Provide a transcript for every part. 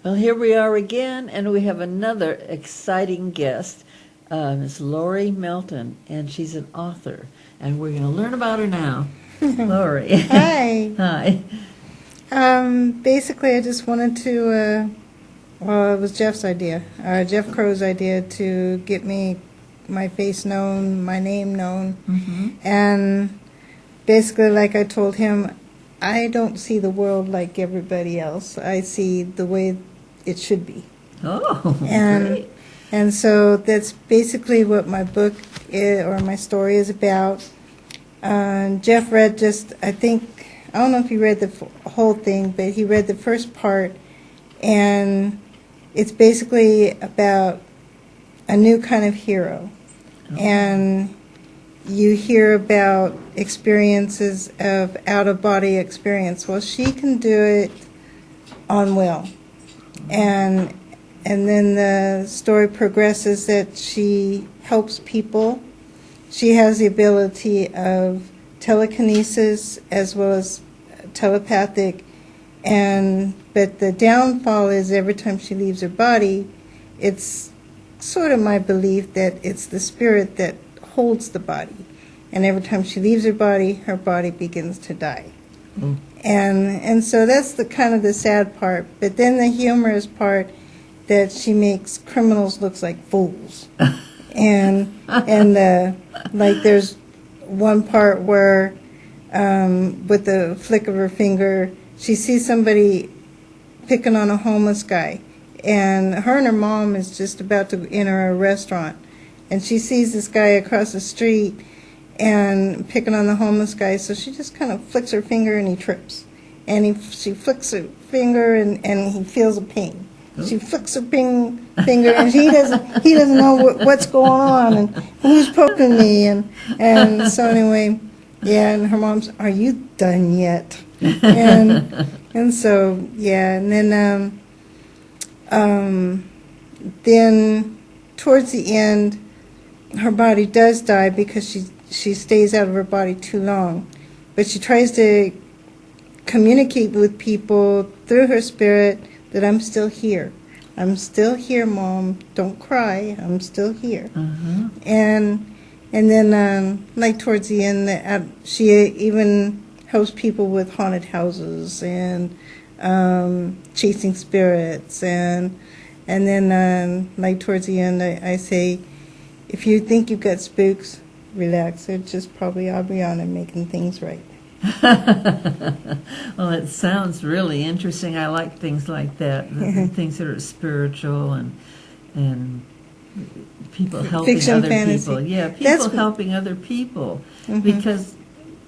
Well, here we are again, and we have another exciting guest, Miss Laurie Melton, and she's an author, and we're going to learn about her now. Laurie. Hi. Hi. Basically, I just wanted to, well, it was Jeff's idea, Jeff Crow's idea to get me my face known, my name known, and basically, like I told him, I don't see the world like everybody else. I see the way it should be. Oh, great. And so that's basically what my book or my story is about. Jeff read I don't know if he read the whole thing, but he read the first part, and it's basically about a new kind of hero. Oh. And you hear about experiences of out-of-body experience. Well, she can do it on will. And then the story progresses that she helps people. She has the ability of telekinesis as well as telepathic. But the downfall is every time she leaves her body, it's sort of my belief that it's the spirit that holds the body. And every time she leaves her body begins to die. Mm. And so that's the kind of the sad part. But then the humorous part, that she makes criminals look like fools. and like there's one part where with the flick of her finger, she sees somebody picking on a homeless guy. And her mom is just about to enter a restaurant. And she sees this guy across the street and picking on the homeless guy, so she just kind of flicks her finger and he trips. And she flicks her finger and he feels a pain. She flicks her finger and he doesn't know what's going on and who's poking me and so anyway, yeah. And her mom's, "Are you done yet?" And so yeah, and then towards the end, her body does die because she stays out of her body too long. But she tries to communicate with people through her spirit that I'm still here. I'm still here, Mom. Don't cry. I'm still here. Uh-huh. And then, like towards the end, she even helps people with haunted houses and chasing spirits. And then, like towards the end, I say, if you think you've got spooks, relax. It's just probably Abrianna making things right. Well, it sounds really interesting. I like things like that, the things that are spiritual and people helping Fiction, other fantasy. people. Yeah, people helping other people, because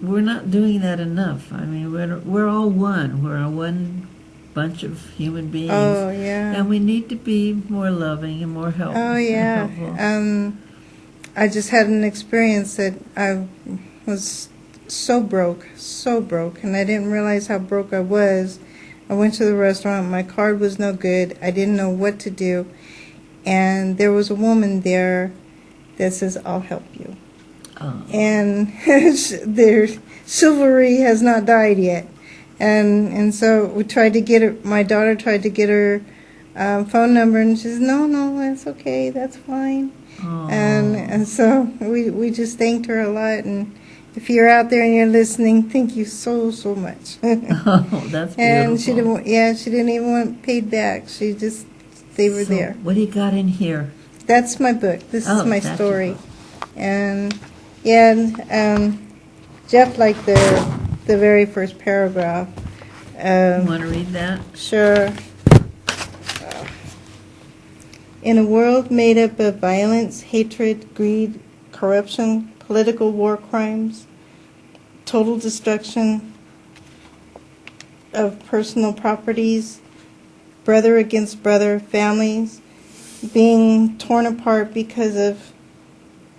we're not doing that enough. I mean, we're all one. We're a one bunch of human beings. Oh, yeah. And we need to be more loving and more helpful. Oh, yeah. I just had an experience that I was so broke, and I didn't realize how broke I was. I went to the restaurant, my card was no good, I didn't know what to do, and there was a woman there that says, "I'll help you." Oh. And their chivalry has not died yet. And so we tried to get her, my daughter tried to get her phone number, and she says, no, that's okay, that's fine. Oh. And so we just thanked her a lot, and if you're out there and you're listening, thank you so much. Oh, that's beautiful. And she didn't even want paid back. They were there. What do you got in here? That's my book. This is my story. And yeah, Jeff liked the very first paragraph. You want to read that? Sure. In a world made up of violence, hatred, greed, corruption, political war crimes, total destruction of personal properties, brother against brother, families being torn apart because of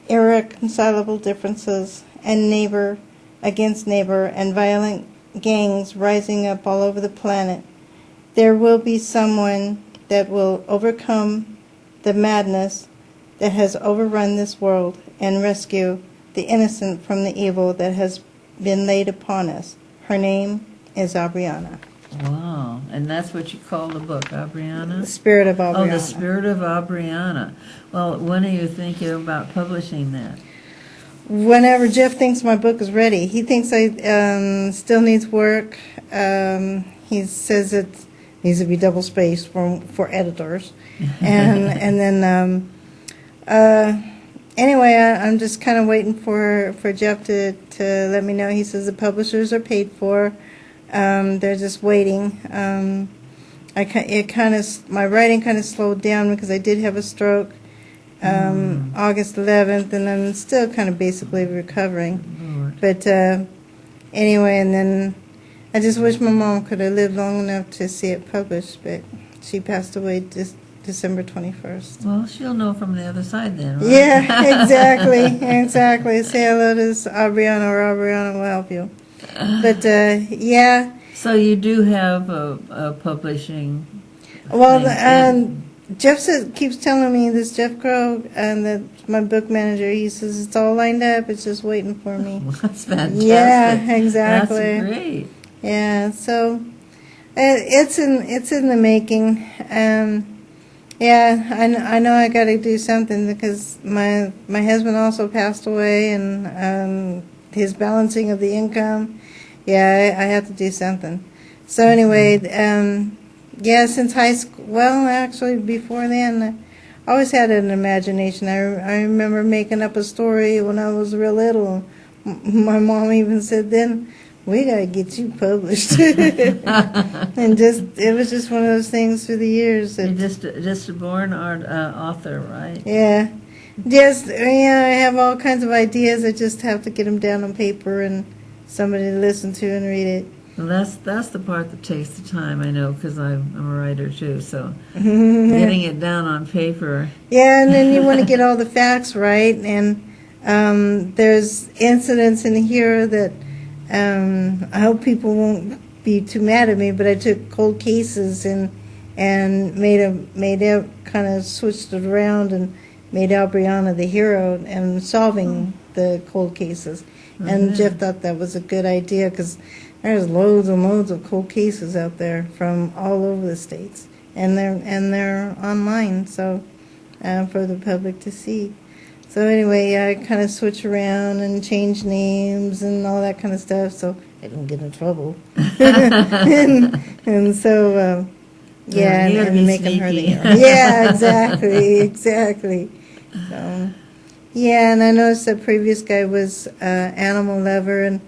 irreconcilable differences, and neighbor against neighbor, and violent gangs rising up all over the planet, there will be someone that will overcome the madness that has overrun this world and rescue the innocent from the evil that has been laid upon us. Her name is Abrianna. Wow. and that's what you call the book, The Abrianna? Spirit of Oh, Abrianna. The Spirit of Abrianna. Well, when are you thinking about publishing that? Whenever Jeff thinks my book is ready. He thinks I still needs work. He says it needs to be double spaced for editors. And then anyway, I'm just kind of waiting for Jeff to let me know. He says the publishers are paid for. They're just waiting. My writing kind of slowed down because I did have a stroke August 11th, and I'm still kind of basically recovering. Lord. But anyway, and then I just wish my mom could have lived long enough to see it published, but she passed away December 21st. Well, she'll know from the other side then, right? Yeah, exactly. Say hello to Abrianna, or Abrianna will help you. But yeah. So you do have a publishing. Well, thing. Jeff keeps telling me, this Jeff Crow, and my book manager, he says it's all lined up, it's just waiting for me. Well, that's fantastic. Yeah, exactly. That's great. Yeah, so it's in the making. Yeah, I know I got to do something because my husband also passed away, and his balancing of the income. Yeah, I have to do something. So anyway, yeah, since high school, well, actually before then, I always had an imagination. I remember making up a story when I was real little. My mom even said then, we got to get you published. And it was just one of those things through the years. You're just a born author, right? Yeah. Just, yeah, I have all kinds of ideas. I just have to get them down on paper and somebody to listen to and read it. Well, that's the part that takes the time, I know, because I'm a writer too, so getting it down on paper. Yeah, and then you want to get all the facts right, and there's incidents in here that I hope people won't be too mad at me, but I took cold cases and made it kind of switched it around and made Abrianna the hero and solving the cold cases. And Jeff thought that was a good idea because there's loads and loads of cold cases out there from all over the states, and they're online, so for the public to see. So anyway, I kind of switch around and change names and all that kind of stuff, so I don't get in trouble. and so yeah, and making her the hero. Yeah, exactly. So yeah, and I noticed the previous guy was animal lover, and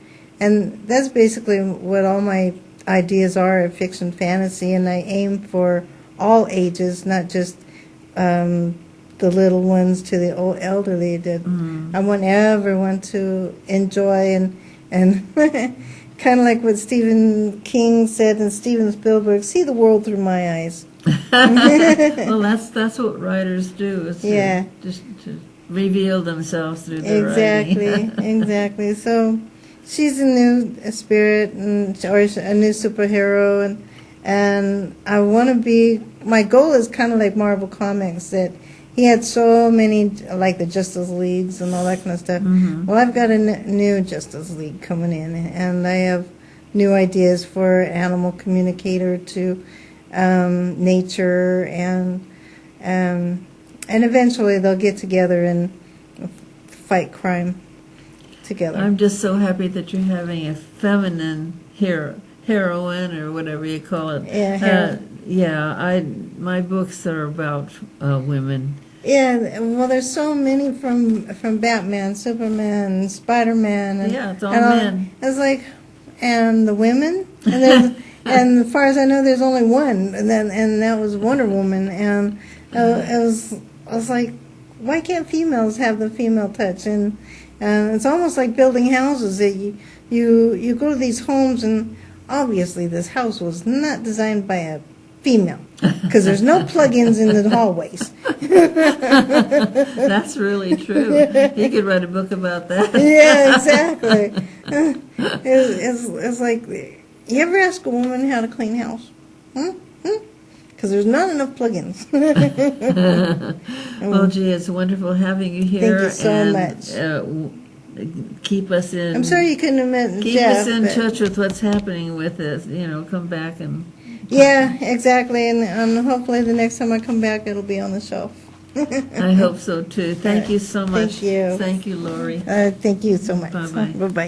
that's basically what all my ideas are, fiction, fantasy, and I aim for all ages, not just the little ones to the old elderly. That I want everyone to enjoy and kind of like what Stephen King said and Steven Spielberg, see the world through my eyes. Well, that's what writers do. Is just to reveal themselves through their writing. Exactly. So she's a new spirit or a new superhero, and I want to be. My goal is kind of like Marvel Comics, that he had so many, like the Justice Leagues and all that kind of stuff. Well, I've got a new Justice League coming in, and I have new ideas for animal communicator to nature, and eventually they'll get together and fight crime together. I'm just so happy that you're having a feminine heroine, or whatever you call it. Yeah, my books are about women. Yeah, well, there's so many from Batman, Superman, Spider-Man, and it's all men. It's like, and the women, and as far as I know, there's only one, and that was Wonder Woman, and I was like, why can't females have the female touch? And it's almost like building houses. That you go to these homes, and obviously this house was not designed by a female, because there's no plug-ins in the hallways. That's really true. You could write a book about that. Yeah, exactly. It's like, you ever ask a woman how to clean house? Because there's not enough plug-ins. Well, gee, it's wonderful having you here. Thank you so much. Keep us in. I'm sorry you couldn't have met Keep Jeff. us in touch with what's happening with this. Come back and Yeah, exactly, and hopefully the next time I come back, it'll be on the shelf. I hope so too. Thank you so much. Thank you. Thank you, Laurie. Thank you so much. Bye-bye. Bye-bye.